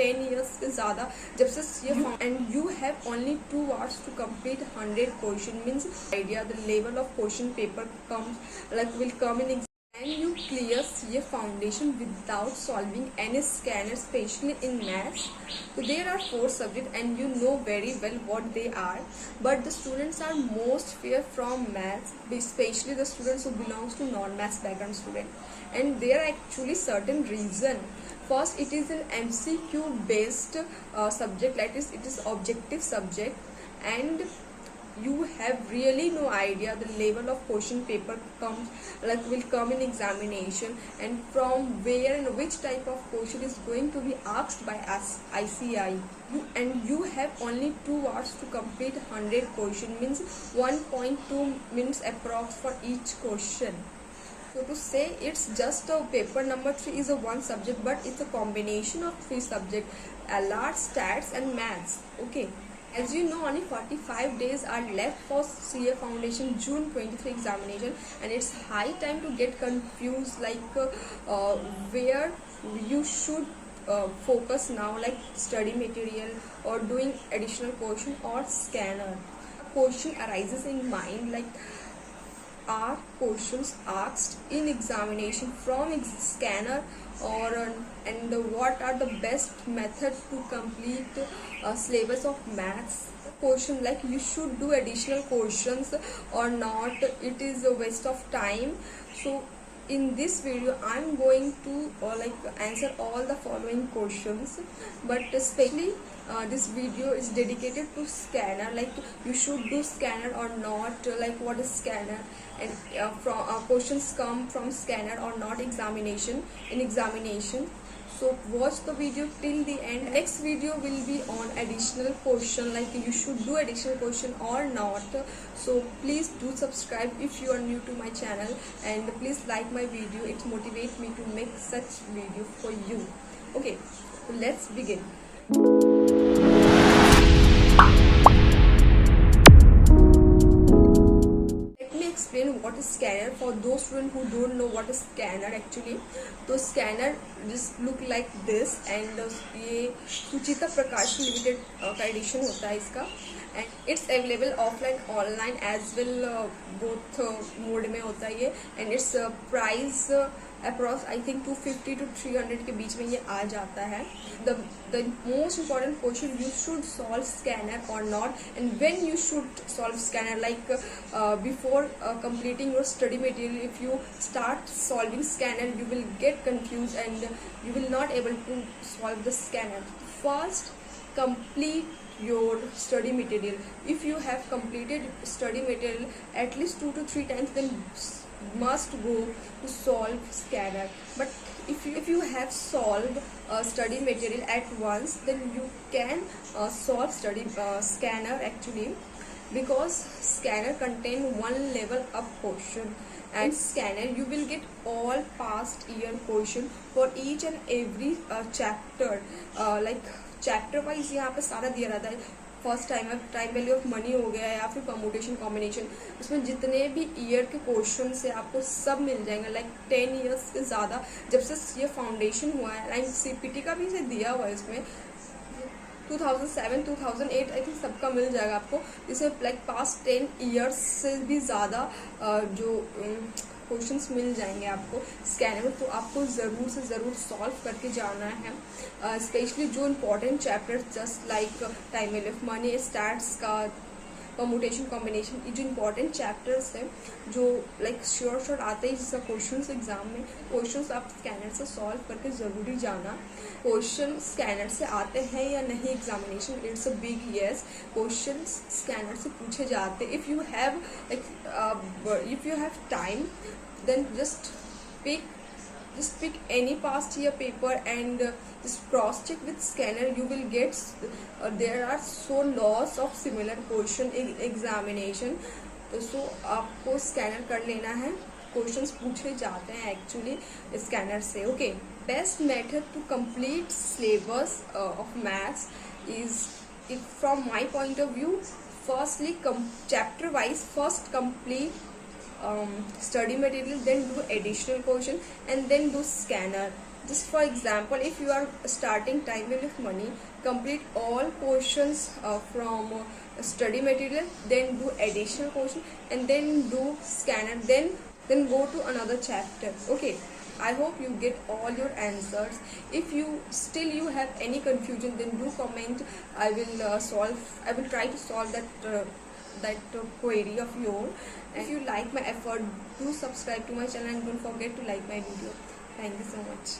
10 years से ज़्यादा जब से ये and you have only 2 hours to complete 100 question means idea the level of question paper will come in and you clear CA foundation without solving any scanner, especially in maths. So there are 4 subjects and you know very well what they are, but the students are most fear from maths, especially the students who belongs to non-maths background student, and there are actually certain reason. First, it is an MCQ based subject, like it is objective subject, and you have really no idea the level of question paper will come in examination, and from where and which type of question is going to be asked by us ICI. You have only 2 hours to complete 100 question means 1.2 minutes approx for each question. So to say it's just a paper number 3 is a one subject, but it's a combination of 3 subjects: LR, stats and maths. Okay, as you know, only 45 days are left for CA Foundation June 23 examination, and it's high time to get confused where you should focus now, like study material or doing additional question or scanner. Question arises in mind like, are questions asked in examination from scanner and what are the best method to complete syllabus of maths? Question like you should do additional questions or not, it is a waste of time. So in this video I'm going to answer all the following questions, but especially this video is dedicated to scanner, like you should do scanner or not, like what is scanner, and from questions come from scanner or not in examination. So watch the video till the end. Next video will be on additional question, like you should do additional question or not. So please do subscribe if you are new to my channel, and please like my video, it motivates me to make such video for you. Okay, so let's begin. Explain what is scanner for those students who don't know what is scanner actually. तो scanner just look like this, and ये सुचिता प्रकाश limited का addition होता है इसका, and it's available offline online as well, both mode में होता है ये, and its price approx I think 250 to 300 के बीच में ये आ जाता है. The most important question, you should solve scanner or not, and when you should solve scanner, like before completing your study material, if you start solving scanner you will get confused and you will not able to solve the scanner. First, complete your study material. If you have completed study material at least 2 to 3 times, then must go to solve scanner. But if you have solved study material at once, then you can solve scanner actually, because scanner contain one level up question, and scanner you will get all past year question for each and every chapter, like chapter wise यहाँ पे सारा दिया रहता है. First time value of money हो गया या फिर परमुटेशन कॉम्बिनेशन, उसमें जितने भी ईयर के क्वेश्चन से आपको सब मिल जाएंगे, लाइक 10 इयर्स से ज़्यादा जब से ये फाउंडेशन हुआ है. लाइक CPT का भी इसे दिया हुआ है, इसमें 2007 2008 आई थिंक सबका मिल जाएगा आपको. इसे लाइक पास्ट 10 इयर्स से भी ज़्यादा जो क्वेश्चंस मिल जाएंगे आपको स्कैनर में. तो आपको ज़रूर से ज़रूर सॉल्व करके जाना है, स्पेशली जो important chapter just like time value of money, stats का, परमुटेशन कॉम्बिनेशन, ये जो इम्पोर्टेंट चैप्टर्स हैं जो लाइक श्योर आते हैं जिसका क्वेश्चन एग्जाम में, क्वेश्चन आप स्कैनर से सॉल्व करके ज़रूरी जाना. क्वेश्चन स्कैनर से आते हैं या नहीं examination, it's a big yes. Question scanner से पूछे जाते. If you have time, then just pick any past year paper and just cross check with scanner. You will get there are so lots of similar question in examination. So आपको scanner कर लेना है, questions पूछे जाते हैं actually scanner से. Okay, best method to complete syllabus of maths is from my point of view, firstly chapter wise, first complete study material, then do additional question, and then do scanner. Just for example, if you are starting time value of money, complete all portions from study material, then do additional portion, and then do scanner, then go to another chapter. Okay, I hope you get all your answers. If you still you have any confusion, then do comment. I will try to solve that query of yours. And if you like my effort, do subscribe to my channel and don't forget to like my video. Thank you so much.